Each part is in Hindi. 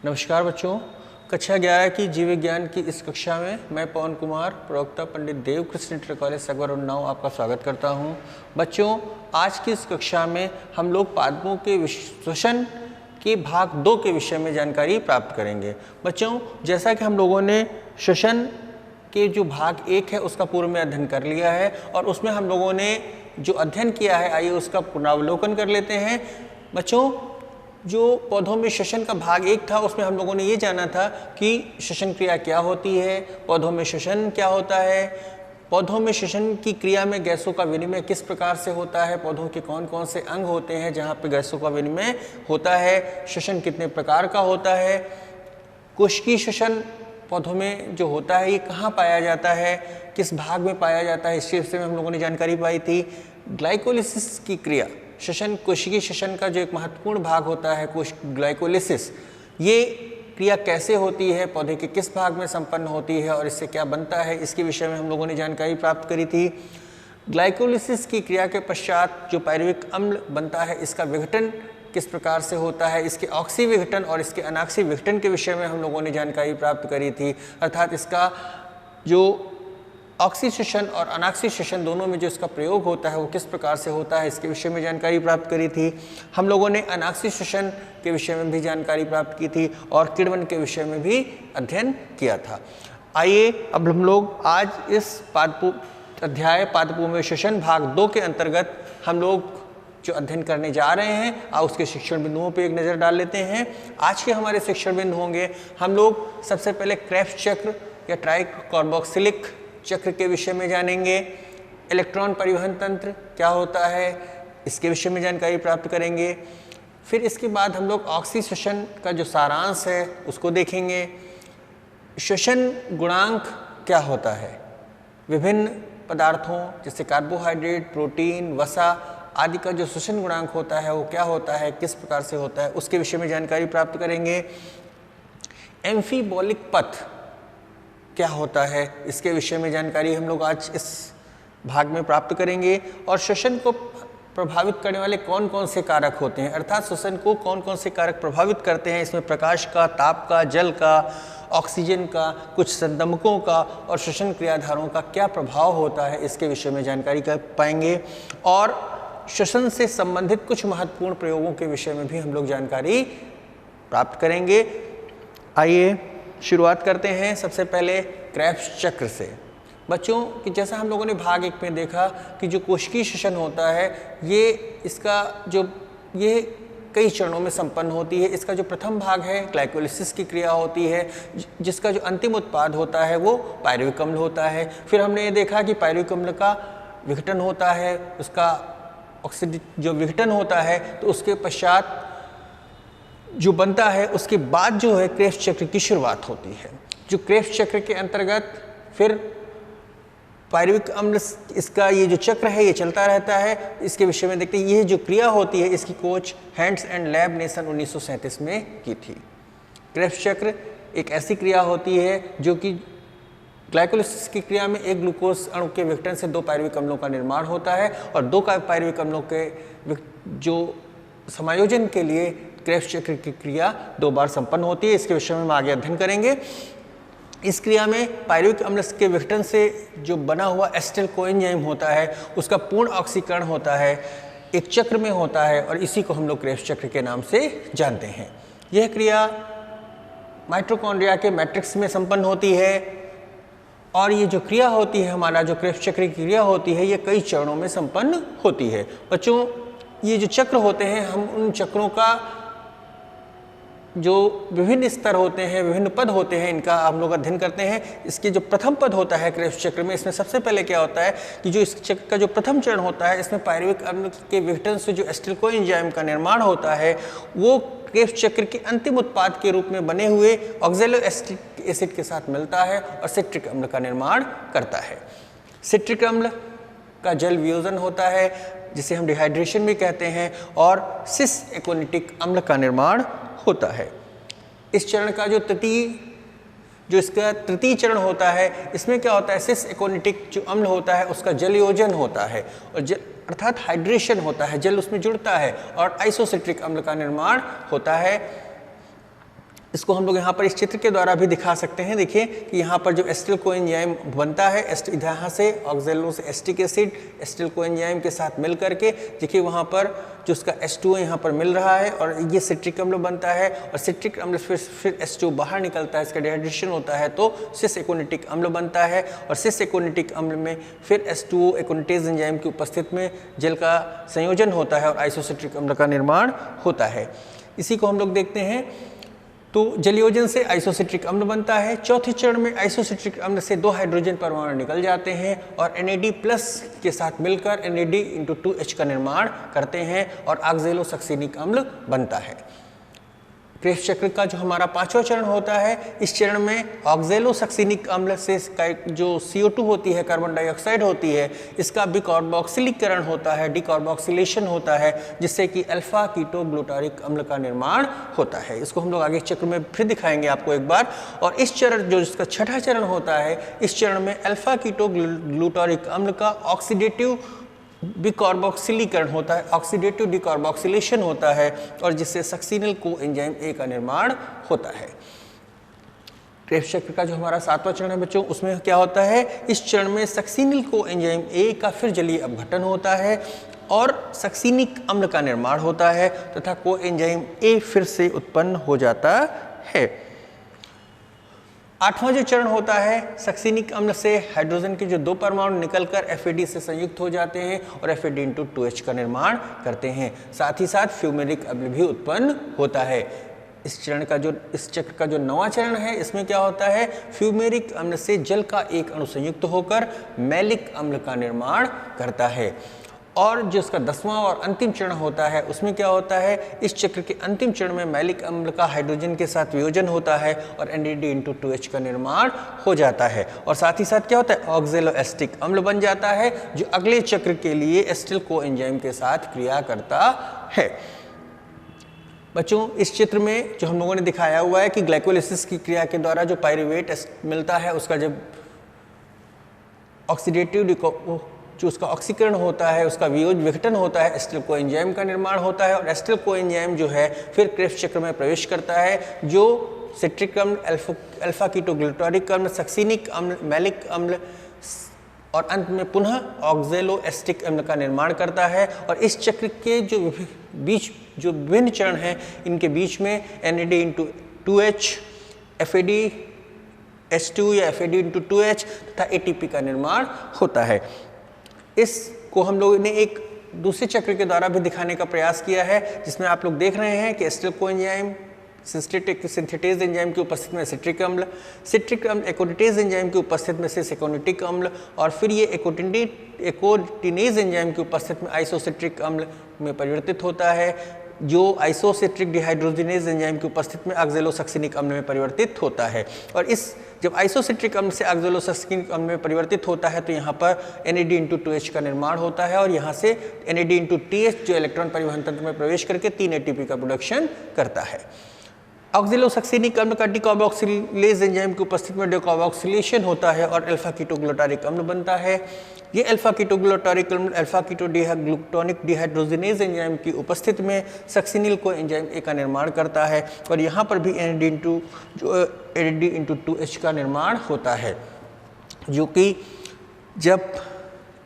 नमस्कार बच्चों, कक्षा 11 की जीव विज्ञान की इस कक्षा में मैं पवन कुमार, प्रवक्ता पंडित देवकृष्ण इंटर कॉलेज सगवर उन्नाव आपका स्वागत करता हूं। बच्चों, आज की इस कक्षा में हम लोग पादपों के श्वसन के भाग 2 के विषय में जानकारी प्राप्त करेंगे। बच्चों, जैसा कि हम लोगों ने श्वसन के जो भाग 1 है उसका पूर्व में अध्ययन कर लिया है और उसमें हम लोगों ने जो अध्ययन किया है, आइए उसका पुनरावलोकन कर लेते हैं। बच्चों, जो पौधों में श्वसन का भाग 1 था उसमें हम लोगों ने ये जाना था कि श्वसन क्रिया क्या होती है, पौधों में श्वसन क्या होता है, पौधों में श्वसन की क्रिया में गैसों का विनिमय किस प्रकार से होता है, पौधों के कौन कौन से अंग होते हैं जहाँ पे गैसों का विनिमय होता है, श्वसन कितने प्रकार का होता है, कोशिकीय श्वसन पौधों में जो होता है ये कहाँ पाया जाता है, किस भाग में पाया जाता है, इसके विषय में हम लोगों ने जानकारी पाई थी। ग्लाइकोलिसिस की क्रिया, श्वसन कोशिकीय श्वसन का जो एक महत्वपूर्ण भाग होता है ग्लाइकोलिसिस, ये क्रिया कैसे होती है, पौधे के किस भाग में संपन्न होती है और इससे क्या बनता है, इसके विषय में हम लोगों ने जानकारी प्राप्त करी थी। ग्लाइकोलिसिस की क्रिया के पश्चात जो पायरुविक अम्ल बनता है इसका विघटन किस प्रकार से होता है, इसके ऑक्सी विघटन और इसके अनाक्सी विघटन के विषय में हम लोगों ने जानकारी प्राप्त करी थी। अर्थात इसका जो ऑक्सी श्वसन और अनाक्सी श्वसन दोनों में जो इसका प्रयोग होता है वो किस प्रकार से होता है, इसके विषय में जानकारी प्राप्त करी थी। हम लोगों ने अनाक्सी श्वसन के विषय में भी जानकारी प्राप्त की थी और किण्वन के विषय में भी अध्ययन किया था। आइए अब हम लोग आज इस अध्याय पादपों में श्वसन भाग 2 के अंतर्गत हम लोग जो अध्ययन करने जा रहे हैं, आज उसके शिक्षण बिंदुओं पे एक नज़र डाल लेते हैं। आज के हमारे शिक्षण बिंदु होंगे, हम लोग सबसे पहले क्रेब्स चक्र या ट्राइकार्बोक्सिलिक चक्र के विषय में जानेंगे। इलेक्ट्रॉन परिवहन तंत्र क्या होता है, इसके विषय में जानकारी प्राप्त करेंगे। फिर इसके बाद हम लोग ऑक्सी श्वसन का जो सारांश है उसको देखेंगे। श्वसन गुणांक क्या होता है, विभिन्न पदार्थों जैसे कार्बोहाइड्रेट, प्रोटीन, वसा आदि का जो श्वसन गुणांक होता है वो क्या होता है, किस प्रकार से होता है, उसके विषय में जानकारी प्राप्त करेंगे। एम्फीबॉलिक पथ क्या होता है, इसके विषय में जानकारी हम लोग आज इस भाग में प्राप्त करेंगे। और श्वसन को प्रभावित करने वाले कौन कौन से कारक होते हैं, अर्थात श्वसन को कौन कौन से कारक प्रभावित करते हैं, इसमें प्रकाश का, ताप का, जल का, ऑक्सीजन का, कुछ संदमकों का और श्वसन क्रियाधारों का क्या प्रभाव होता है, इसके विषय में जानकारी कर पाएंगे। और श्वसन से संबंधित कुछ महत्वपूर्ण प्रयोगों के विषय में भी हम लोग जानकारी प्राप्त करेंगे। आइए शुरुआत करते हैं सबसे पहले क्रेब्स चक्र से। बच्चों कि जैसा हम लोगों ने भाग 1 में देखा कि जो कोशिकीय श्वसन होता है ये कई चरणों में संपन्न होती है। इसका जो प्रथम भाग है ग्लाइकोलिसिस की क्रिया होती है, जिसका जो अंतिम उत्पाद होता है वो पायरुविक अम्ल होता है। फिर हमने ये देखा कि पायरुविक अम्ल का विघटन होता है, उसका जो विघटन होता है तो उसके पश्चात जो बनता है उसके बाद जो है क्रेब्स चक्र की शुरुआत होती है। जो क्रेब्स चक्र के अंतर्गत फिर पायरुविक अम्ल, इसका ये जो चक्र है ये चलता रहता है। इसके विषय में देखते हैं, ये जो क्रिया होती है इसकी खोज हैंड्स एंड लैब ने सन 1937 में की थी। क्रेब्स चक्र एक ऐसी क्रिया होती है जो कि ग्लाइकोलिसिस की क्रिया में एक ग्लूकोज अणु के विघटन से 2 पायरुविक अम्लों का निर्माण होता है और 2 पायरुविक अम्लों के जो समायोजन के लिए क्रेब्स चक्र की क्रिया 2 बार संपन्न होती है। इसके विषय में हम आगे अध्ययन करेंगे। इस क्रिया में पायरुविक अम्ल के विघटन से जो बना हुआ एसिटिल कोएंजाइम होता है उसका पूर्ण ऑक्सीकरण होता है, एक चक्र में होता है और इसी को हम लोग क्रेब्स चक्र के नाम से जानते हैं। यह क्रिया माइटोकॉन्ड्रिया के मैट्रिक्स में संपन्न होती है और ये जो क्रिया होती है, हमारा जो क्रेब्स चक्र की क्रिया होती है, ये कई चरणों में संपन्न होती है। बच्चों, ये जो चक्र होते हैं, हम उन चक्रों का जो विभिन्न स्तर होते हैं, विभिन्न पद होते हैं, इनका हम लोग अध्ययन करते हैं। इसके जो प्रथम पद होता है क्रेब्स चक्र में, इसमें सबसे पहले क्या होता है कि जो इस चक्र का जो प्रथम चरण होता है, इसमें पायरुविक अम्ल के विघटन से जो एसिटिल कोएंजाइम का निर्माण होता है वो क्रेब्स चक्र के अंतिम उत्पाद के रूप में बने हुए ऑक्सैलोएसिटिक एसिड के साथ मिलता है और सिट्रिक अम्ल का निर्माण करता है। सिट्रिक अम्ल का जल वियोजन होता है जिसे हम डिहाइड्रेशन भी कहते हैं और सिस एकोनिटिक अम्ल का निर्माण होता है। इस चरण का जो इसका तृतीय चरण होता है, इसमें क्या होता है, सिस एकोनिटिक जो अम्ल होता है उसका जल योजन होता है और अर्थात हाइड्रेशन होता है, जल उसमें जुड़ता है और आइसोसिट्रिक अम्ल का निर्माण होता है। इसको हम लोग यहाँ पर इस चित्र के द्वारा भी दिखा सकते हैं। देखिए कि यहाँ पर जो एसिटिल कोएंजाइम बनता है, यहाँ से ऑक्जेलोस एसिटिक एसिड एसिटिल कोएंजाइम के साथ मिल करके देखिए वहाँ पर जो उसका H2O यहाँ पर मिल रहा है और ये सिट्रिक अम्ल बनता है और सिट्रिक अम्ल फिर H2O बाहर निकलता है, इसका डिहाइड्रेशन होता है तो सिस एकोनिटिक अम्ल बनता है और सिस एकोनिटिक अम्ल में फिर H2O एकोनिटेज एंजाइम की उपस्थिति में जल का संयोजन होता है और आइसोसिट्रिक अम्ल का निर्माण होता है। इसी को हम लोग देखते हैं तो जलयोजन से आइसोसिट्रिक अम्ल बनता है। चौथे चरण में आइसोसिट्रिक अम्ल से 2 हाइड्रोजन परमाणु निकल जाते हैं और NAD+ के साथ मिलकर NAD×2H का निर्माण करते हैं और ऑक्जेलोसक्सिनिक अम्ल बनता है। क्रेब्स चक्र का जो हमारा 5वां चरण होता है, इस चरण में ऑक्जेलोसक्सिनिक अम्ल से जो CO2 होती है, कार्बन डाइऑक्साइड होती है, इसका बिकार्बोक्सिलीकरण होता है, डिकार्बोक्सिलेशन होता है, जिससे कि अल्फा कीटो ग्लूटारिक अम्ल का निर्माण होता है। इसको हम लोग आगे चक्र में फिर दिखाएंगे आपको एक बार। और इस चरण जो इसका 6वां चरण होता है, इस चरण में अल्फा कीटो ग्लूटारिक अम्ल का ऑक्सीडेटिव बिकार्बोक्सिलीकरण होता है, ऑक्सीडेटिव डिकार्बोक्सिलेशन होता है और जिससे सक्सिनिल कोएंजाइम A का निर्माण होता है। क्रेब्स चक्र का जो हमारा 7वां चरण है बच्चों, उसमें क्या होता है, इस चरण में सक्सिनिल कोएंजाइम A का फिर जलीय अपघटन होता है और सक्सिनिक अम्ल का निर्माण होता है तथा कोएंजाइम A फिर से उत्पन्न हो जाता है। 8वां जो चरण होता है, सक्सिनिक अम्ल से हाइड्रोजन के जो 2 परमाणु निकलकर FAD से संयुक्त हो जाते हैं और FAD×2H का निर्माण करते हैं। साथ ही साथ फ्यूमेरिक अम्ल भी उत्पन्न होता है। इस चक्र का जो 9वां चरण है, इसमें क्या होता है, फ्यूमेरिक अम्ल से जल का एक अणु संयुक्त होकर मैलिक अम्ल का निर्माण करता है। और जो इसका 10वां और अंतिम चरण होता है, उसमें क्या होता है, इस चक्र के अंतिम चरण में मैलिक अम्ल का हाइड्रोजन के साथ वियोजन होता है और NAD×2H का निर्माण हो जाता है और साथ ही साथ क्या होता है, ऑक्जेलोएसिटिक अम्ल बन जाता है जो अगले चक्र के लिए एसिटिल कोएंजाइम के साथ क्रिया करता है। बच्चों, इस चित्र में जो हम लोगों ने दिखाया हुआ है कि ग्लाइकोलिसिस की क्रिया के द्वारा जो पाइरूवेट मिलता है, उसका जब ऑक्सीडेटिव जो उसका ऑक्सीकरण होता है, उसका विघटन होता है, एसिटिल कोएंजाइम का निर्माण होता है और एसिटिल कोएंजाइम जो है फिर क्रेब्स चक्र में प्रवेश करता है जो सिट्रिक अम्ल, अल्फा कीटो ग्लूटारिक अम्ल, सक्सिनिक अम्ल, मैलिक अम्ल और अंत में पुनः ऑक्जेलोएसिटिक अम्ल का निर्माण करता है। और इस चक्र के जो विभिन्न चरण हैं, इनके बीच में NAD×2H, FAD/H2 या FAD×2H तथा ATP का निर्माण होता है। इसको हम लोगों ने एक दूसरे चक्र के द्वारा भी दिखाने का प्रयास किया है, जिसमें आप लोग देख रहे हैं कि एसिटिल कोएंजाइम सिंथेटेज एंजाइम की उपस्थिति में सिट्रिक अम्ल एकोनिटेज एंजाइम की उपस्थिति में सिस एकोनिटिक अम्ल और फिर ये एकोटिनेज एंजाइम की उपस्थिति में आइसोसिट्रिक अम्ल में परिवर्तित होता है, जो आइसोसिट्रिक डिहाइड्रोजिनेज एंजाइम की उपस्थिति में ऑक्जेलोसक्सिनिक अम्ल में परिवर्तित होता है। और इस जब आइसोसिट्रिक अम्ल से ऑक्जेलोसक्सिनिक अम्ल में परिवर्तित होता है तो यहाँ पर NAD×2H का निर्माण होता है और यहाँ से NAD×TH जो इलेक्ट्रॉन परिवहन तंत्र में प्रवेश करके 3 ATP का प्रोडक्शन करता है। ऑक्जेलोसक्सिनिक अम्ल का डिकार्बोक्सिलेज एंजाइम की उपस्थिति में डिकार्बोक्सिलेशन होता है और अल्फा कीटो ग्लूटारिक अम्ल बनता है। ये अल्फा कीटो ग्लूटारिक अम्ल अल्फा कीटो ग्लूटोनिक डिहाइड्रोजिनेज एंजाइम की उपस्थिति में सक्सिनिल कोएंजाइम A का निर्माण करता है और यहाँ पर भी NAD×2H का निर्माण होता है, जो कि जब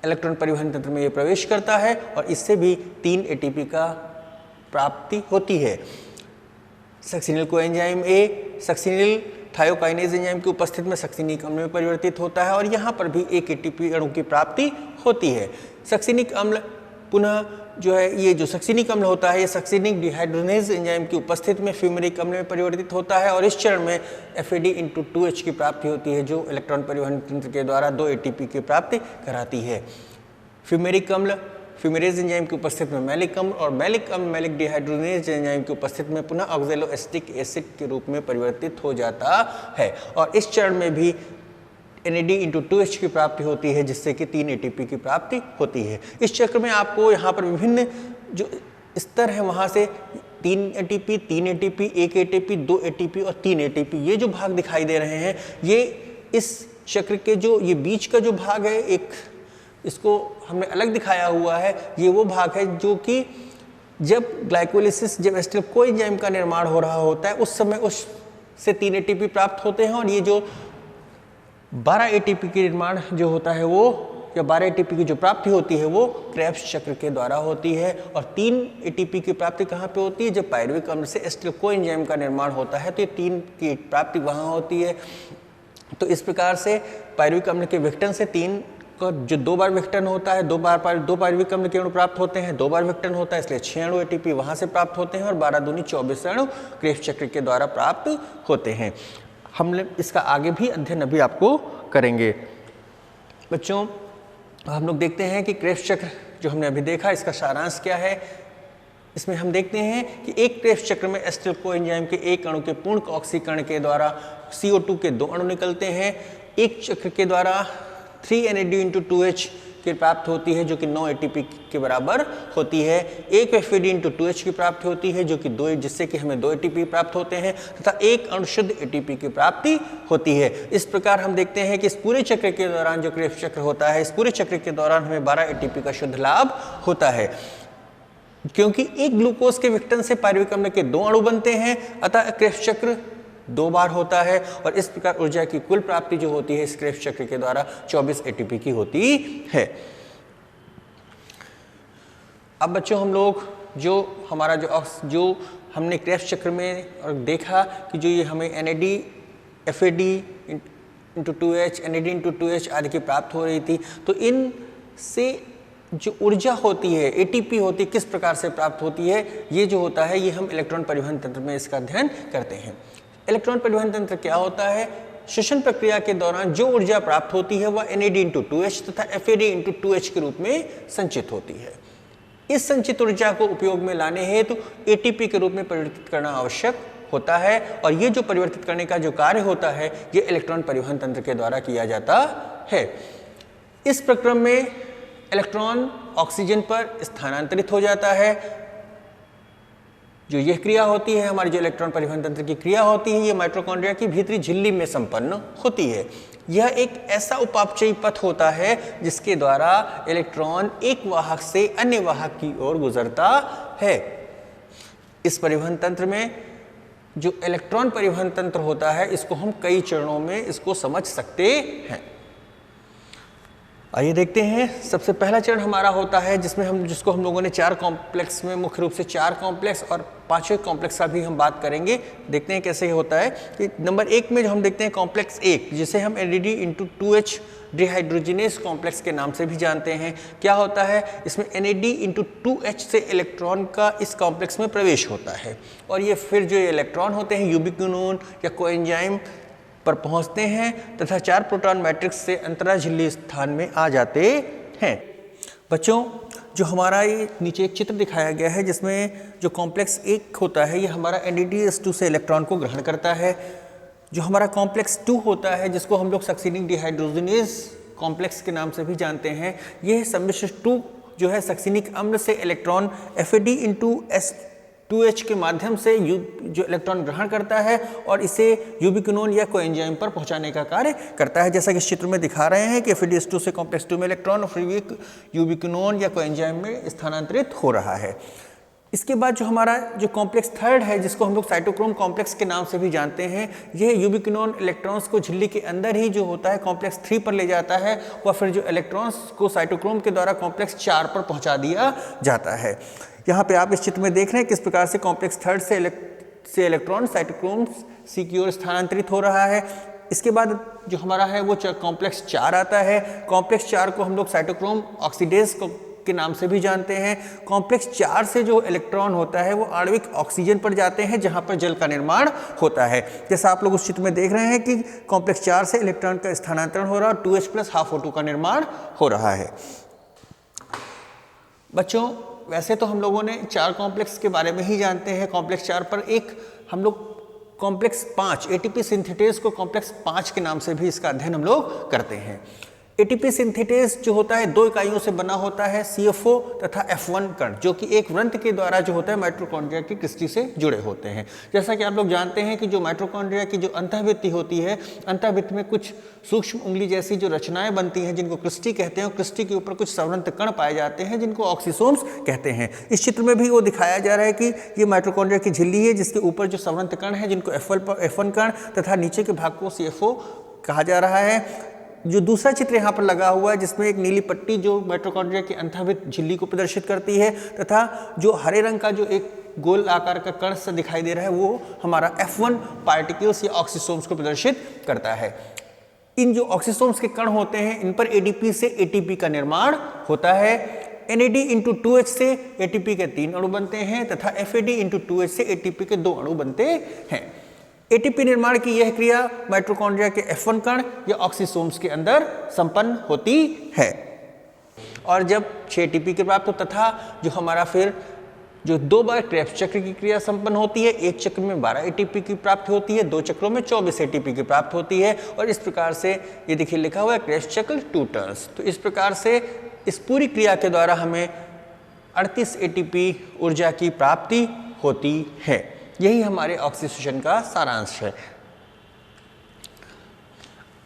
इलेक्ट्रॉन परिवहन तंत्र में ये प्रवेश करता है और इससे भी 3 ATP का प्राप्ति होती है। Succinyl coenzyme A succinyl thiokinase enzyme की उपस्थिति में सक्सिनिक अम्ल में परिवर्तित होता है और यहाँ पर भी एक ATP अणु की प्राप्ति होती है। सक्सिनिक अम्ल पुनः जो है, ये जो सक्सिनिक अम्ल होता है, ये सक्सिनिक डिहाइड्रोजिनेज एंजाइम की उपस्थिति में फ्यूमेरिक अम्ल में परिवर्तित होता है और इस चरण में FAD×2H की प्राप्ति होती है, जो इलेक्ट्रॉन परिवहन तंत्र के द्वारा 2 ATP की प्राप्ति कराती है। फ्यूमेरिक अम्ल फ्यूमेरेज एंजाइम की उपस्थिति में मैलिक अम्ल और मैलिक अम्ल मैलिक डिहाइड्रोजिनेज एंजाइम की उपस्थिति में पुनः ऑक्जेलोएसिटिक एसिड के रूप में परिवर्तित हो जाता है और इस चरण में भी NAD×2H की प्राप्ति होती है, जिससे कि 3 ATP की प्राप्ति होती है। इस चक्र में आपको यहाँ पर विभिन्न जो स्तर है वहाँ से 3 ATP, 3 ATP, 1 ATP, 2 ATP और 3 ATP ये जो भाग दिखाई दे रहे हैं, ये इस चक्र के जो ये बीच का जो भाग है, एक इसको हमने अलग दिखाया हुआ है। ये वो भाग है जो कि जब ग्लाइकोलिसिस, जब एसिटिल कोएंजाइम का निर्माण हो रहा होता है, उस समय उस से 3 एटीपी प्राप्त होते हैं और ये जो 12 एटीपी के निर्माण जो होता है वो, या 12 एटीपी की जो प्राप्ति होती है वो क्रेब्स चक्र के द्वारा होती है। और 3 एटीपी की प्राप्ति कहाँ पे होती है? जब पायरुविक अम्ल से एसिटिल कोएंजाइम का निर्माण होता है तो ये 3 की प्राप्ति वहाँ होती है। तो इस प्रकार से पायरुविक अम्ल के विघटन से 3 का जो 2 बार विघटन होता है, 2 पायरुविक अम्ल के अणु प्राप्त होते हैं, 2 बार विघटन होता है, इसलिए 6 अणु एटीपी वहाँ से प्राप्त होते हैं और 12 दूनी 24 अणु क्रेब्स चक्र के द्वारा प्राप्त होते हैं। हम इसका आगे भी अध्ययन अभी आपको करेंगे। बच्चों, हम लोग देखते हैं कि क्रेब्स चक्र जो हमने अभी देखा इसका सारांश क्या है। इसमें हम देखते हैं कि एक क्रेब्स चक्र में एसिटिल कोएंजाइम के एक अणु के पूर्ण ऑक्सीकरण के द्वारा CO2 के 2 अणु निकलते हैं। एक चक्र के द्वारा 3 NAD/2H की प्राप्त होती है जो कि 9 ATP के बराबर होती है। एक FAD/2H की प्राप्ति होती है जो कि 2, जिससे कि हमें 2 ATP प्राप्त होते हैं तथा एक अणुशुद्ध ATP की प्राप्ति होती है। इस प्रकार हम देखते हैं कि इस पूरे चक्र के दौरान जो क्रेब्स चक्र होता है, इस पूरे चक्र के दौरान हमें 12 ATP का शुद्ध लाभ होता है, क्योंकि एक ग्लूकोज के विघटन से पायरुविक अम्ल के 2 अणु बनते हैं, अतः क्रेब्स चक्र 2 बार होता है और इस प्रकार ऊर्जा की कुल प्राप्ति जो होती है इस क्रेब्स चक्र के द्वारा 24 एटीपी की होती है। अब बच्चों, हम लोग जो हमारा जो हमने क्रेब्स चक्र में और देखा कि जो ये हमें NAD, FAD/2H, NAD/2H आदि की प्राप्त हो रही थी, तो इन से जो ऊर्जा होती है, ATP होती है, किस प्रकार से प्राप्त होती है, ये जो होता है ये हम इलेक्ट्रॉन परिवहन तंत्र में इसका अध्ययन करते हैं। इलेक्ट्रॉन परिवहन तंत्र क्या होता है? श्वसन प्रक्रिया के दौरान जो ऊर्जा प्राप्त होती है वह NAD/2H तथा FAD/2H के रूप में संचित होती है। इस संचित ऊर्जा को उपयोग में लाने हेतु ATP के रूप में परिवर्तित करना आवश्यक होता है और ये जो परिवर्तित करने का जो कार्य होता है ये इलेक्ट्रॉन परिवहन तंत्र के द्वारा किया जाता है। इस प्रक्रम में इलेक्ट्रॉन ऑक्सीजन पर स्थानांतरित हो जाता है। जो यह क्रिया होती है, हमारी जो इलेक्ट्रॉन परिवहन तंत्र की क्रिया होती है, ये माइटोकॉन्ड्रिया की भीतरी झिल्ली में संपन्न होती है। यह एक ऐसा उपापचयी पथ होता है जिसके द्वारा इलेक्ट्रॉन एक वाहक से अन्य वाहक की ओर गुजरता है। इस परिवहन तंत्र में जो इलेक्ट्रॉन परिवहन तंत्र होता है इसको हम कई चरणों में इसको समझ सकते हैं। आइए देखते हैं। सबसे पहला चरण हमारा होता है जिसको हम लोगों ने 4 कॉम्प्लेक्स में, मुख्य रूप से 4 कॉम्प्लेक्स और 5वें कॉम्प्लेक्स का भी हम बात करेंगे। देखते हैं कैसे होता है कि नंबर 1 में जो हम देखते हैं कॉम्प्लेक्स 1, जिसे हम NAD/2H डिहाइड्रोजिनेस कॉम्प्लेक्स के नाम से भी जानते हैं। क्या होता है? इसमें NAD/2H से इलेक्ट्रॉन का इस कॉम्प्लेक्स में प्रवेश होता है और ये फिर जो इलेक्ट्रॉन होते हैं यूबिक्विनोन या कोएंजाइम पर पहुंचते हैं तथा 4 प्रोटॉन मैट्रिक्स से अंतरा झिल्ली स्थान में आ जाते हैं। बच्चों, जो हमारा ये नीचे एक चित्र दिखाया गया है जिसमें जो कॉम्प्लेक्स 1 होता है ये हमारा NADH2 से इलेक्ट्रॉन को ग्रहण करता है। जो हमारा कॉम्प्लेक्स 2 होता है जिसको हम लोग सक्सिनिक डिहाइड्रोजिनेस कॉम्प्लेक्स के नाम से भी जानते हैं, ये सम्मिश्र 2 जो है सक्सिनिक अम्ल से इलेक्ट्रॉन FAD/2H के माध्यम से जो इलेक्ट्रॉन ग्रहण करता है और इसे यूबिक्विनोन या कोएंजाइम पर पहुंचाने का कार्य करता है। जैसा कि इस चित्र में दिखा रहे हैं कि FADH2 से कॉम्प्लेक्स 2 में इलेक्ट्रॉन और फिर यूबिक्विनोन या कोएंजाइम में स्थानांतरित हो रहा है। इसके बाद जो हमारा जो कॉम्प्लेक्स 3 है जिसको हम लोग साइटोक्रोम कॉम्प्लेक्स के नाम से भी जानते हैं, यह यूबिक्विनोन इलेक्ट्रॉन्स को झिल्ली के अंदर ही जो होता है कॉम्प्लेक्स 3 पर ले जाता है और फिर जो इलेक्ट्रॉन्स को साइटोक्रोम के द्वारा कॉम्प्लेक्स 4 पर पहुंचा दिया जाता है। यहाँ पे आप इस चित्र में देख रहे हैं किस प्रकार से कॉम्प्लेक्स 3 से इलेक्ट्रॉन साइटोक्रोम C की ओर स्थानांतरित हो रहा है। इसके बाद जो हमारा है वो कॉम्प्लेक्स 4 आता है। कॉम्प्लेक्स 4 को हम लोग साइटोक्रोम ऑक्सीडेज के नाम से भी जानते हैं। कॉम्प्लेक्स 4 से जो इलेक्ट्रॉन होता है वो आणविक ऑक्सीजन पर जाते हैं जहां पर जल का निर्माण होता है। जैसा आप लोग उस चित्र में देख रहे हैं कि कॉम्प्लेक्स 4 से इलेक्ट्रॉन का स्थानांतरण हो रहा है और 2H+ हाफ O2 का निर्माण हो रहा है। बच्चों, वैसे तो हम लोगों ने 4 कॉम्प्लेक्स के बारे में ही जानते हैं। कॉम्प्लेक्स 4 पर एक हम लोग कॉम्प्लेक्स 5 ATP सिंथेटेज को कॉम्प्लेक्स 5 के नाम से भी इसका अध्ययन हम लोग करते हैं। एटीपी सिंथेटेज जो होता है 2 इकाइयों से बना होता है, CFO तथा F1 कण, जो कि एक वृंत के द्वारा जो होता है माइटोकॉन्ड्रिया की क्रिस्टी से जुड़े होते हैं। जैसा कि आप लोग जानते हैं कि जो माइटोकॉन्ड्रिया की जो अंतःवृत्ति होती है, अंतःवृत्त में कुछ सूक्ष्म उंगली जैसी जो रचनाएं बनती हैं जिनको क्रिस्टी कहते हैं, और क्रिस्टी के ऊपर कुछ सवृंत कण पाए जाते हैं जिनको ऑक्सीसोम्स कहते हैं। इस चित्र में भी वो दिखाया जा रहा है कि ये माइटोकॉन्ड्रिया की झिल्ली है जिसके ऊपर जो सवृंत कण है जिनको F1 कण तथा नीचे के भाग को CFO कहा जा रहा है। जो दूसरा चित्र यहाँ पर लगा हुआ है जिसमें एक नीली पट्टी जो माइटोकॉन्ड्रिया की अंतःवृत्त झिल्ली को प्रदर्शित करती है, तथा जो हरे रंग का जो एक गोल आकार का कण सा दिखाई दे रहा है वो हमारा F1 पार्टिकल्स या ऑक्सीसोम्स को प्रदर्शित करता है। इन जो ऑक्सीसोम्स के कण होते हैं इन पर ADP से ATP का निर्माण होता है। NAD/2H से ATP के 3 अणु बनते हैं तथा FAD/2H से ATP के 2 अणु बनते हैं। एटीपी निर्माण की यह क्रिया माइटोकॉन्ड्रिया के F1 कण या ऑक्सीसोम्स के अंदर संपन्न होती है। और जब 6 एटीपी के प्राप्त हो तथा जो हमारा फिर जो 2 बार क्रेब्स चक्र की क्रिया संपन्न होती है, एक चक्र में 12 एटीपी की प्राप्ति होती है, 2 चक्रों में 24 एटीपी की प्राप्त होती है। और इस प्रकार से ये देखिए लिखा हुआ है क्रेब्स चक्र 2 टर्न्स। तो इस प्रकार से इस पूरी क्रिया के द्वारा हमें 38 एटीपी ऊर्जा की प्राप्ति होती है। यही हमारे ऑक्सीडेशन का सारांश है।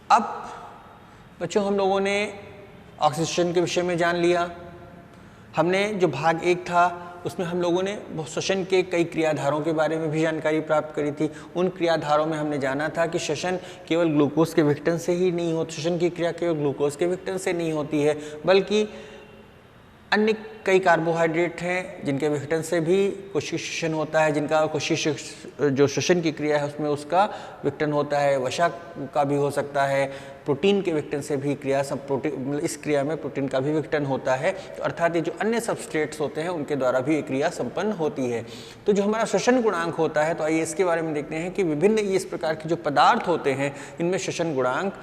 अब बच्चों हम लोगों ने ऑक्सीडेशन के विषय में जान लिया। हमने जो भाग 1 था उसमें हम लोगों ने श्वसन के कई क्रियाधारों के बारे में भी जानकारी प्राप्त करी थी। उन क्रियाधारों में हमने जाना था कि श्वसन केवल ग्लूकोज के विघटन से ही नहीं होती, श्वसन की क्रिया केवल ग्लूकोज के विघटन से नहीं होती है, बल्कि अन्य कई कार्बोहाइड्रेट हैं जिनके विघटन से भी कोशिकीय श्वसन होता है, जिनका कोशिकीय जो श्वसन की क्रिया है उसमें उसका विघटन होता है। वसा का भी हो सकता है, प्रोटीन के विघटन से भी क्रिया इस क्रिया में प्रोटीन का भी विघटन होता है। तो अर्थात ये जो अन्य सबस्ट्रेट्स होते हैं उनके द्वारा भी ये क्रिया संपन्न होती है। तो जो हमारा श्वसन गुणांक होता है, तो आइए इसके बारे में देखते हैं कि विभिन्न इस प्रकार के जो पदार्थ होते हैं इनमें श्वसन गुणांक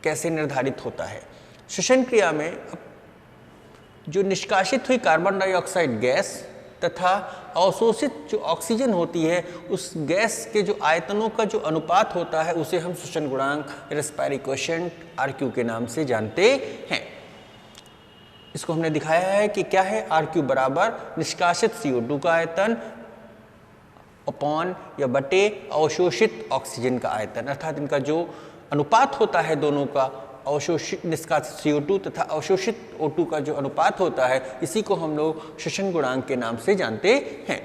कैसे निर्धारित होता है। श्वसन क्रिया में जो निष्कासित हुई कार्बन डाइऑक्साइड गैस तथा अवशोषित जो ऑक्सीजन होती है उस गैस के जो आयतनों का जो अनुपात होता है उसे हम श्वसन गुणांक रेस्पिरेटरी कोएफिशिएंट RQ के नाम से जानते हैं। इसको हमने दिखाया है कि क्या है, RQ बराबर निष्कासित CO2 का आयतन अपॉन या बटे अवशोषित ऑक्सीजन का आयतन, अर्थात इनका जो अनुपात होता है दोनों का, अवशोषित निष्कासित CO2 तथा अवशोषित O2 का जो अनुपात होता है, इसी को हम लोग श्वसन गुणांक के नाम से जानते हैं।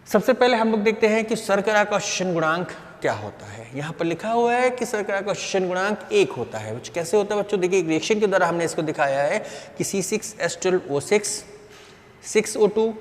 सबसे पहले हम लोग देखते हैं कि शर्करा का श्वसन गुणांक क्या होता है। यहाँ पर लिखा हुआ है कि शर्करा का श्वसन गुणांक 1 होता है। कैसे होता है बच्चों, देखिए एक रिएक्शन के द्वारा हमने इसको दिखाया है कि C6H12O6 6O2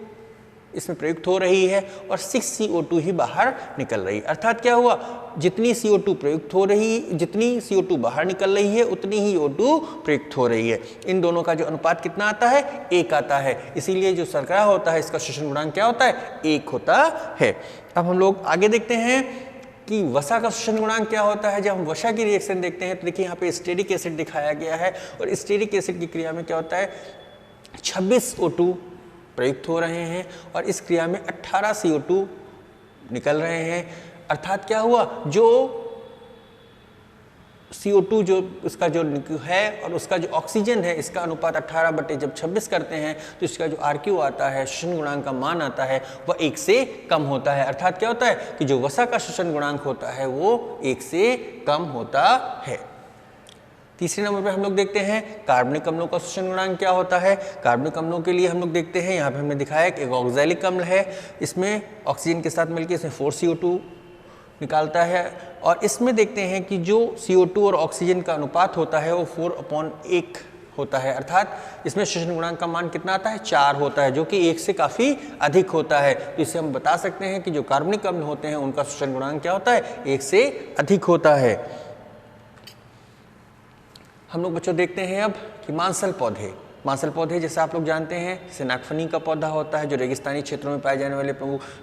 इसमें प्रयुक्त हो रही है और 6CO2 ही बाहर निकल रही है। अर्थात क्या हुआ, जितनी CO2 प्रयुक्त हो रही, जितनी CO2 बाहर निकल रही है उतनी ही O2 प्रयुक्त हो रही है। इन दोनों का जो अनुपात कितना आता है, 1 आता है। इसीलिए जो शर्करा होता है इसका श्वसन गुणांक क्या होता है, 1 होता है। अब हम लोग आगे देखते हैं कि वसा का श्वसन गुणांक क्या होता है। जब हम वसा की रिएक्शन देखते हैं तो देखिए यहाँ पे स्टेरिक एसिड दिखाया गया है और स्टेरिक एसिड की क्रिया में क्या होता है, 26 O2 प्रयुक्त हो रहे हैं और इस क्रिया में 18 CO2 निकल रहे हैं। अर्थात क्या हुआ, जो CO2 जो उसका जो है और उसका जो ऑक्सीजन है इसका अनुपात 18 बटे जब 26 करते हैं तो इसका जो RQ आता है, श्वसन गुणांक का मान आता है, वह 1 से कम होता है। अर्थात क्या होता है कि जो वसा का श्वसन गुणांक होता है वो 1 से कम होता है। तीसरे नंबर पे हम लोग देखते हैं कार्बनिक अम्लों का श्वसन गुणांक क्या होता है। कार्बनिक अम्लों के लिए हम लोग देखते हैं, यहाँ पे हमने दिखाया कि एक ऑक्सैलिक अम्ल है, इसमें ऑक्सीजन के साथ मिलकर इसमें 4 CO2 निकालता है और इसमें देखते हैं कि जो CO2 और ऑक्सीजन का अनुपात होता है वो 4/1 होता है। अर्थात इसमें श्वसन गुणांक का मान कितना आता है, 4 होता है, जो कि 1 से काफ़ी अधिक होता है। तो इससे हम बता सकते हैं कि जो कार्बनिक अम्ल होते हैं उनका श्वसन गुणांक क्या होता है, 1 से अधिक होता है। हम लोग बच्चों देखते हैं अब कि मांसल पौधे जैसे आप लोग जानते हैं, जैसे नागफनी का पौधा होता है जो रेगिस्तानी क्षेत्रों में पाए जाने वाले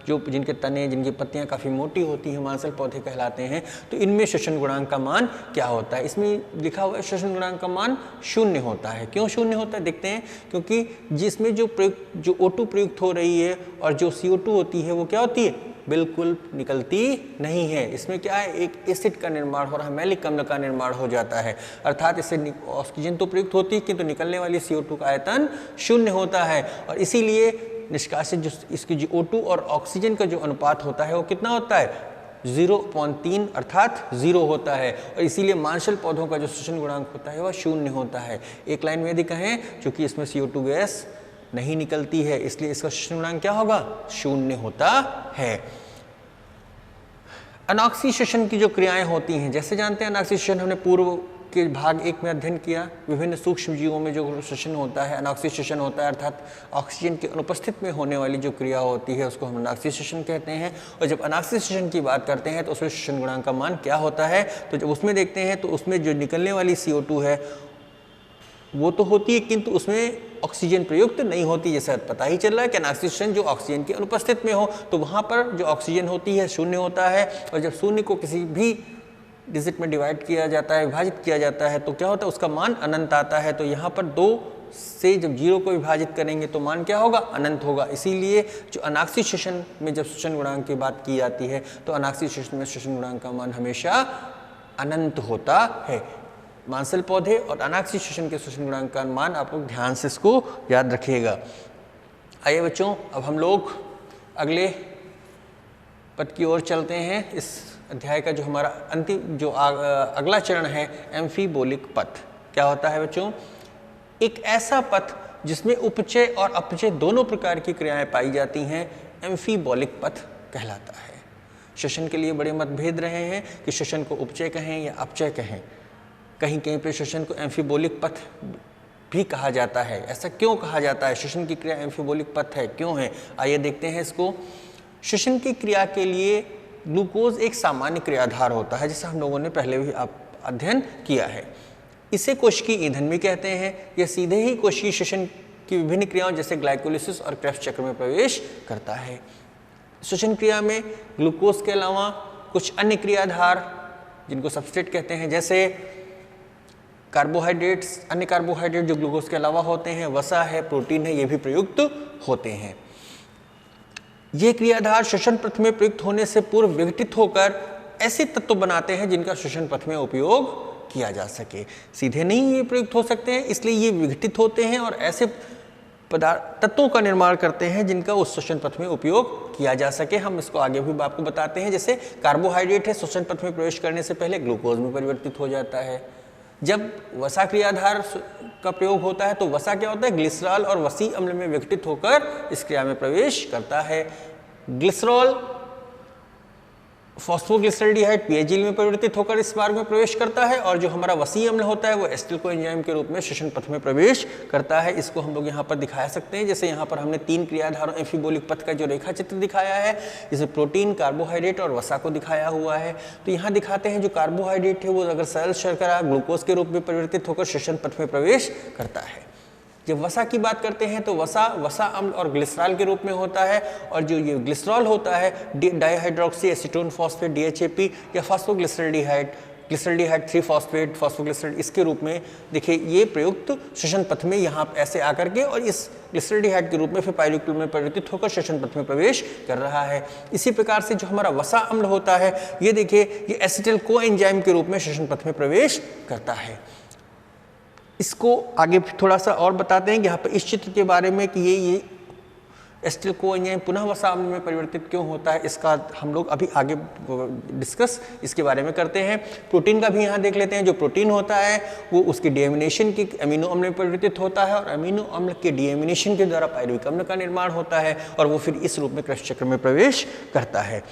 जो जिनके तने, जिनकी पत्तियां काफ़ी मोटी होती हैं, मांसल पौधे कहलाते हैं। तो इनमें श्वसन गुणांक का मान क्या होता है, इसमें लिखा हुआ है श्वसन गुणांक का मान 0 होता है। क्यों 0 होता है देखते हैं, क्योंकि जिसमें जो O2 प्रयुक्त हो रही है और जो CO2 होती है वो क्या होती है, बिल्कुल निकलती नहीं है। इसमें क्या है, एक एसिड का निर्माण हो रहा है, मैलिक अम्ल का निर्माण हो जाता है, अर्थात इससे ऑक्सीजन तो प्रयुक्त होती है किंतु निकलने वाली CO2 का आयतन शून्य होता है। और इसीलिए निष्कासित जो इसकी जो O2 और ऑक्सीजन का जो अनुपात होता है वो कितना होता है, 0.3 अर्थात 0 होता है। और इसीलिए मांसल पौधों का जो श्वसन गुणांक होता है वह शून्य होता है। एक लाइन में यदि कहें, चूंकि इसमें CO2 गैस नहीं निकलती है इसलिए इसका श्वसन गुणांक क्या होगा, शून्य होता है। अनॉक्सी श्वसन की जो क्रियाएं होती हैं, जैसे जानते हैं अनॉक्सी श्वसन हमने पूर्व के भाग 1 में अध्ययन किया, विभिन्न सूक्ष्म जीवों में जो श्वसन होता है अनॉक्सी श्वसन होता है, अर्थात ऑक्सीजन की अनुपस्थित में होने वाली जो क्रिया होती है उसको हम अनॉक्सी श्वसन कहते हैं। और जब अनॉक्सी श्वसन की बात करते हैं तो उसमें श्वसन गुणांक का मान क्या होता है, तो जब उसमें देखते हैं तो उसमें जो निकलने वाली CO2 है वो तो होती है किंतु उसमें ऑक्सीजन प्रयुक्त नहीं होती। जैसा पता ही चल रहा है कि अनॉक्सी श्वसन जो ऑक्सीजन की अनुपस्थित में हो तो वहाँ पर जो ऑक्सीजन होती है शून्य होता है। और जब शून्य को किसी भी डिजिट में डिवाइड किया जाता है, विभाजित किया जाता है तो क्या होता है, उसका मान अनंत आता है। तो यहाँ पर 2 से जब 0 को विभाजित करेंगे तो मान क्या होगा, अनंत होगा। इसीलिए जो अनॉक्सी श्वसन में जब श्वसन गुणांक की बात की जाती है तो अनॉक्सी श्वसन में श्वसन गुणांक का मान हमेशा अनंत होता है। मांसल पौधे और अनॉक्सी श्वसन के श्वसन गुणांक का मान आप लोग ध्यान से इसको याद रखिएगा। आइए बच्चों, अब हम लोग अगले पद की ओर चलते हैं। इस अध्याय का जो हमारा अंतिम जो अगला चरण है, एम्फीबोलिक पथ। क्या होता है बच्चों, एक ऐसा पथ जिसमें उपचय और अपचय दोनों प्रकार की क्रियाएं पाई जाती हैं, एम्फीबोलिक पथ कहलाता है। श्वसन के लिए बड़े मतभेद रहे हैं कि श्वसन को उपचय कहें या अपचय कहें। कहीं कहीं पे श्वसन को एम्फीबोलिक पथ भी कहा जाता है। ऐसा क्यों कहा जाता है, श्वसन की क्रिया एम्फीबोलिक पथ है, क्यों है, आइए देखते हैं इसको। श्वसन की क्रिया के लिए ग्लूकोज एक सामान्य क्रियाधार होता है, जिसे हम लोगों ने पहले भी अध्ययन किया है। इसे कोशिकीय ईंधन भी कहते हैं। यह सीधे ही कोशिकीय श्वसन की विभिन्न क्रियाओं जैसे ग्लाइकोलिसिस और क्रेब्स चक्र में प्रवेश करता है। श्वसन क्रिया में ग्लूकोज के अलावा कुछ अन्य क्रियाधार जिनको सबस्ट्रेट कहते हैं, जैसे कार्बोहाइड्रेट्स, अन्य कार्बोहाइड्रेट जो ग्लूकोज के अलावा होते हैं, वसा है, प्रोटीन है, ये भी प्रयुक्त होते हैं। ये क्रियाधार श्वसन पथ में प्रयुक्त होने से पूर्व विघटित होकर ऐसे तत्व बनाते हैं जिनका श्वसन पथ में उपयोग किया जा सके। सीधे नहीं ये प्रयुक्त हो सकते हैं, इसलिए ये विघटित होते हैं और ऐसे तत्वों का निर्माण करते हैं जिनका उस श्वसन पथ में उपयोग किया जा सके। हम इसको आगे भी आपको बताते हैं। जैसे कार्बोहाइड्रेट है, श्वसन पथ में प्रवेश करने से पहले ग्लूकोज में परिवर्तित हो जाता है। जब वसा क्रियाधार का प्रयोग होता है तो वसा क्या होता है, ग्लिसरॉल और वसी अम्ल में विघटित होकर इस क्रिया में प्रवेश करता है। ग्लिसरॉल फॉस्फोग्लिसरॉल्डिहाइड पीएचएल में परिवर्तित होकर इस मार्ग में प्रवेश करता है और जो हमारा वसी अम्ल होता है वो एसिटिल कोएंजाइम के रूप में श्वसन पथ में प्रवेश करता है। इसको हम लोग यहाँ पर दिखा सकते हैं। जैसे यहाँ पर हमने 3 क्रियाधारों एम्फीबोलिक पथ का जो रेखा चित्र दिखाया है, जिसे प्रोटीन, कार्बोहाइड्रेट और वसा को दिखाया हुआ है। तो यहाँ दिखाते हैं जो कार्बोहाइड्रेट है वो अगर सरल शर्करा ग्लूकोज के रूप में परिवर्तित होकर श्वसन पथ में प्रवेश करता है। जब वसा की बात करते हैं तो वसा अम्ल और ग्लिसरॉल के रूप में होता है और जो ये ग्लिसरॉल होता है डाइहाइड्रोक्सी एसीटोन फॉस्फेट DHAP या फॉस्फोग्लिसरॉल्डिहाइड 3 फॉस्फेट फॉस्फोग्लिसरॉल इसके रूप में देखिए ये प्रयुक्त श्वसन पथ में यहाँ ऐसे आकर के और इस ग्लिसरॉल्डिहाइड के रूप में फिर पायरुवेट में परिवर्तित होकर श्वसन पथ में प्रवेश कर रहा है। इसी प्रकार से जो हमारा वसा अम्ल होता है ये देखिए ये एसिटिल कोएंजाइम के रूप में श्वसन पथ में प्रवेश करता है। इसको आगे थोड़ा सा और बताते हैं कि यहाँ पर इस चित्र के बारे में कि ये एसिटिल कोएंजाइम पुनः वसा अम्ल में परिवर्तित क्यों होता है, इसका हम लोग अभी आगे डिस्कस इसके बारे में करते हैं। प्रोटीन का भी यहाँ देख लेते हैं। जो प्रोटीन होता है वो उसके डीएमिनेशन की अमीनो अम्ल में परिवर्तित होता है और अमीनो अम्ल के डीएमिनेशन के द्वारा पायरुविक अम्ल का निर्माण होता है और वो फिर इस रूप में क्रेब्स चक्र में प्रवेश करता है।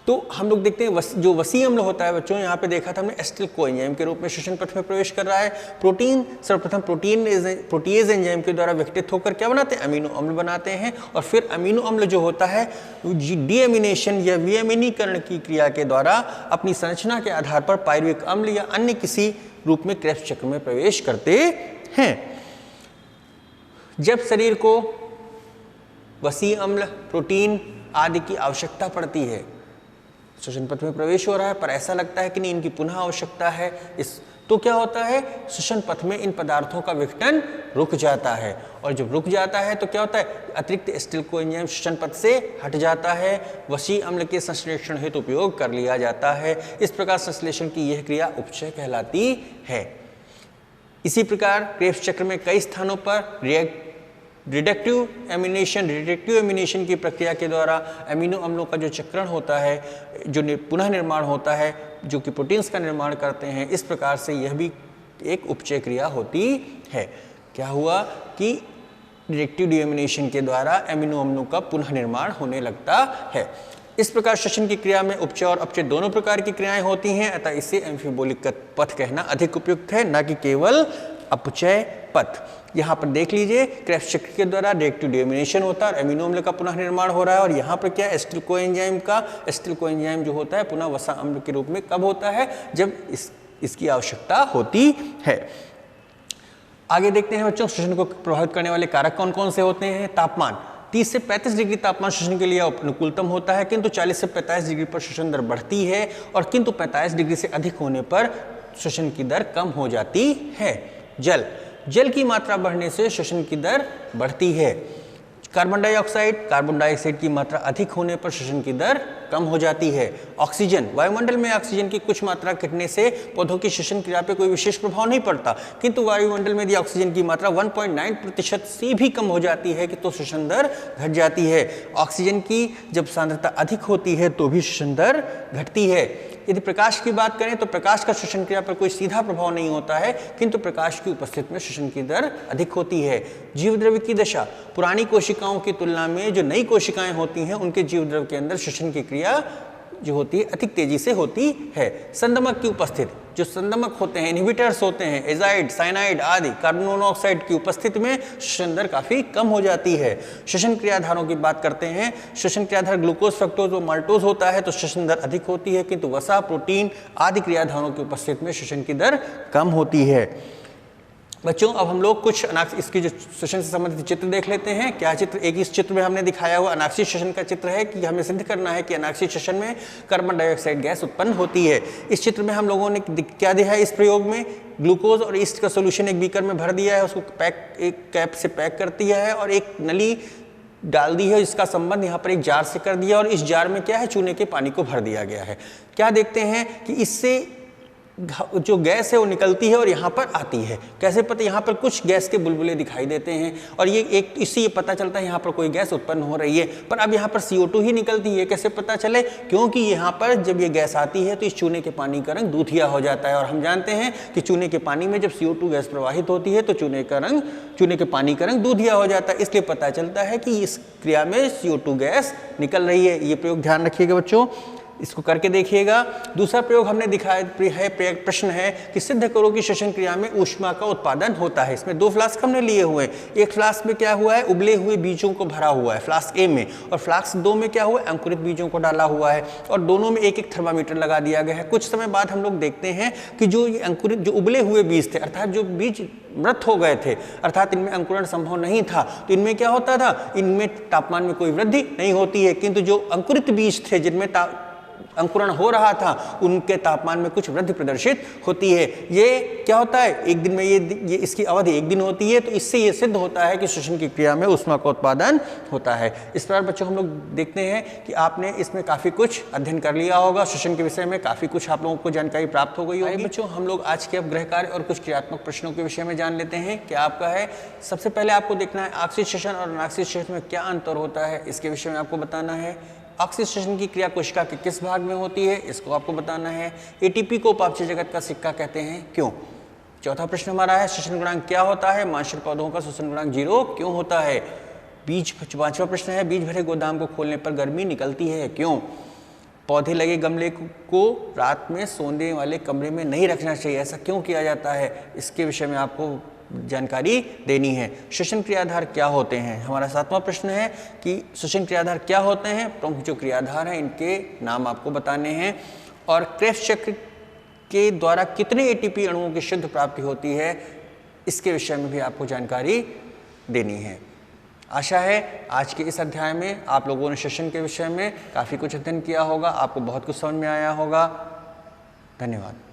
तो हम लोग देखते हैं जो वसी अम्ल होता है बच्चों, यहाँ पे देखा था हमने एसिटिल कोएंजाइम के रूप में श्वसन पथ में प्रवेश कर रहा है। प्रोटीन सर्वप्रथम प्रोटीएज एंजाइम के द्वारा विघटित होकर क्या बनाते हैं, अमीनो अम्ल बनाते हैं और फिर अमीनो अम्ल जो होता है डीएमिनेशन या विअमीनीकरण की क्रिया के द्वारा अपनी संरचना के आधार पर पायरुविक अम्ल या अन्य किसी रूप में क्रेब्स चक्र में प्रवेश करते हैं। जब शरीर को वसी अम्ल, प्रोटीन आदि की आवश्यकता पड़ती है, श्वसन पथ में प्रवेश हो रहा है पर ऐसा लगता है कि नहीं इनकी पुनः आवश्यकता है, तो क्या होता है, श्वसन पथ में इन पदार्थों का विघटन रुक जाता है, और जब रुक जाता है तो क्या होता है, अतिरिक्त एसिटिल कोएंजाइम श्वसन पथ से हट जाता है, वसी अम्ल के संश्लेषण हेतु उपयोग कर लिया जाता है। इस प्रकार संश्लेषण की यह क्रिया उपचय कहलाती है। इसी प्रकार क्रेब्स चक्र में कई स्थानों पर रिडक्टिव एमिनेशन की प्रक्रिया के द्वारा अमीनो अम्लों का जो चक्रण होता है, जो पुनः निर्माण होता है, जो कि प्रोटीन्स का निर्माण करते हैं, इस प्रकार से यह भी एक उपचय क्रिया होती है। क्या हुआ कि रिडक्टिव डीएमिनेशन के द्वारा अमीनो अम्लों का पुनः निर्माण होने लगता है। इस प्रकार श्वसन की क्रिया में उपचय और अपचय दोनों प्रकार की क्रियाएं होती हैं, अतः इसे एम्फिबोलिक पथ कहना अधिक उपयुक्त है, न कि केवल अपचय पथ। यहाँ पर देख लीजिए, क्रेब्स चक्र के द्वारा रिडक्टिव डीएमिनेशन होता है और अमीनो अम्ल का पुनः निर्माण हो रहा है, और यहाँ पर क्या है, एसिटिल कोएंजाइम जो होता है पुनः वसा अम्ल के रूप में कब होता है, जब इसकी आवश्यकता होती है। आगे देखते हैं बच्चों, श्वसन को प्रभावित करने वाले कारक कौन कौन से होते हैं। तापमान 30 से 35 डिग्री तापमान श्वसन के लिए अनुकूलतम होता है, किंतु 40 से 45 डिग्री पर श्वसन दर बढ़ती है, और किंतु 45 डिग्री से अधिक होने पर श्वसन की दर कम हो जाती है। जल की मात्रा बढ़ने से श्वसन की दर बढ़ती है। कार्बन डाइऑक्साइड की मात्रा अधिक होने पर श्वसन की दर कम हो जाती है। ऑक्सीजन, वायुमंडल में ऑक्सीजन की कुछ मात्रा घटने से पौधों की श्वसन क्रिया पर कोई विशेष प्रभाव नहीं पड़ता, किंतु वायुमंडल में यदि ऑक्सीजन की मात्रा 1.9% से भी कम हो जाती है कि तो श्वसन दर घट जाती है। ऑक्सीजन की जब सांद्रता अधिक होती है तो भी श्वसन दर घटती है। यदि प्रकाश की बात करें तो प्रकाश का श्वसन क्रिया पर कोई सीधा प्रभाव नहीं होता है, किंतु प्रकाश की उपस्थिति में श्वसन की दर अधिक होती है। जीवद्रव्य की दशा, पुरानी कोशिकाओं की तुलना में जो नई कोशिकाएं होती हैं उनके जीवद्रव्य के अंदर श्वसन की क्रिया जो होती है अधिक तेजी से होती है। संदमक की उपस्थिति, जो संदमक होते हैं, इनहिबिटर्स होते हैं, एजाइड, साइनाइड आदि कार्बन मोनोऑक्साइड की उपस्थिति में श्वसन दर काफी कम हो जाती है। श्वसन क्रियाधारों की बात करते हैं, श्वसन क्रियाधार ग्लूकोज, फ्रक्टोज और माल्टोज होता है तो श्वसन दर अधिक होती है, किंतु वसा, प्रोटीन आदि क्रियाधारों की उपस्थिति में श्वसन की दर कम होती है। बच्चों, अब हम लोग कुछ इसकी जो श्वसन से संबंधित चित्र देख लेते हैं। क्या चित्र, एक इस चित्र में हमने दिखाया हुआ अनाक्षी श्वसन का चित्र है कि हमें सिद्ध करना है कि अनाक्षी श्वसन में कार्बन डाइऑक्साइड गैस उत्पन्न होती है। इस चित्र में हम लोगों ने क्या दिया है, इस प्रयोग में ग्लूकोज और ईस्ट का सोल्यूशन एक बीकर में भर दिया है, उसको एक कैप से पैक कर दिया है और एक नली डाल दी है, इसका संबंध यहाँ पर एक जार से कर दिया, और इस जार में क्या है, चूने के पानी को भर दिया गया है। क्या देखते हैं कि इससे जो गैस है वो निकलती है और यहाँ पर आती है। कैसे पता, यहाँ पर कुछ गैस के बुलबुले दिखाई देते हैं और ये एक इससे ये पता चलता है यहाँ पर कोई गैस उत्पन्न हो रही है, पर अब यहाँ पर CO2 ही निकलती है। कैसे पता चले, क्योंकि यहाँ पर जब ये गैस आती है तो इस चूने के पानी का रंग दूधिया हो जाता है, और हम जानते हैं कि चूने के पानी में जब CO2 गैस प्रवाहित होती है तो चूने के पानी का रंग दूधिया हो जाता है। इसलिए पता चलता है कि इस क्रिया में CO2 गैस निकल रही है। ये प्रयोग ध्यान रखिएगा बच्चों, इसको करके देखिएगा। दूसरा प्रयोग हमने दिखाया है, प्रश्न है कि सिद्ध करो कि श्वसन क्रिया में ऊष्मा का उत्पादन होता है। इसमें 2 फ्लास्क हमने लिए हुए हैं। एक फ्लास्क में क्या हुआ है, उबले हुए बीजों को भरा हुआ है फ्लास्क ए में, और फ्लास्क 2 में क्या हुआ है, अंकुरित बीजों को डाला हुआ है, और दोनों में एक एक थर्मामीटर लगा दिया गया है। कुछ समय बाद हम लोग देखते हैं कि जो उबले हुए बीज थे, अर्थात जो बीज मृत हो गए थे, अर्थात इनमें अंकुरण संभव नहीं था, तो इनमें क्या होता था, इनमें तापमान में कोई वृद्धि नहीं होती है, किंतु जो अंकुरित बीज थे जिनमें अंकुरण हो रहा था उनके तापमान में कुछ वृद्धि प्रदर्शित होती है। ये क्या होता है, एक दिन में ये इसकी अवधि 1 दिन होती है, तो इससे ये सिद्ध होता है कि श्वसन की क्रिया में ऊष्मा का उत्पादन होता है। इस प्रकार बच्चों हम लोग देखते हैं कि आपने इसमें काफ़ी कुछ अध्ययन कर लिया होगा, श्वसन के विषय में काफ़ी कुछ आप लोगों को जानकारी प्राप्त हो गई होगी। बच्चों, हम लोग आज के अब गृह कार्य और कुछ क्रियात्मक प्रश्नों के विषय में जान लेते हैं। क्या आपका है, सबसे पहले आपको देखना है आक्सीय श्वसन और अनाक्सीय श्वसन में क्या अंतर होता है, इसके विषय में आपको बताना है। आक्सीय श्वसन की क्रिया कोशिका के किस भाग में होती है, इसको आपको बताना है। एटीपी को उपापचय जगत का सिक्का कहते हैं, क्यों। चौथा प्रश्न हमारा है, श्वसन गुणांक क्या होता है, मांसल पौधों का श्वसन गुणांक 0 क्यों होता है। पांचवा प्रश्न है, बीज भरे गोदाम को खोलने पर गर्मी निकलती है, क्यों। पौधे लगे गमले को रात में सोने वाले कमरे में नहीं रखना चाहिए, ऐसा क्यों किया जाता है, इसके विषय में आपको जानकारी देनी है। श्वसन क्रियाधार क्या होते हैं, हमारा 7वां प्रश्न है कि श्वसन क्रियाधार क्या होते हैं, प्रमुख जो क्रियाधार हैं इनके नाम आपको बताने हैं। और क्रेब्स चक्र के द्वारा कितने एटीपी अणुओं की शुद्ध प्राप्ति होती है, इसके विषय में भी आपको जानकारी देनी है। आशा है आज के इस अध्याय में आप लोगों ने श्वसन के विषय में काफ़ी कुछ अध्ययन किया होगा, आपको बहुत कुछ समझ में आया होगा। धन्यवाद।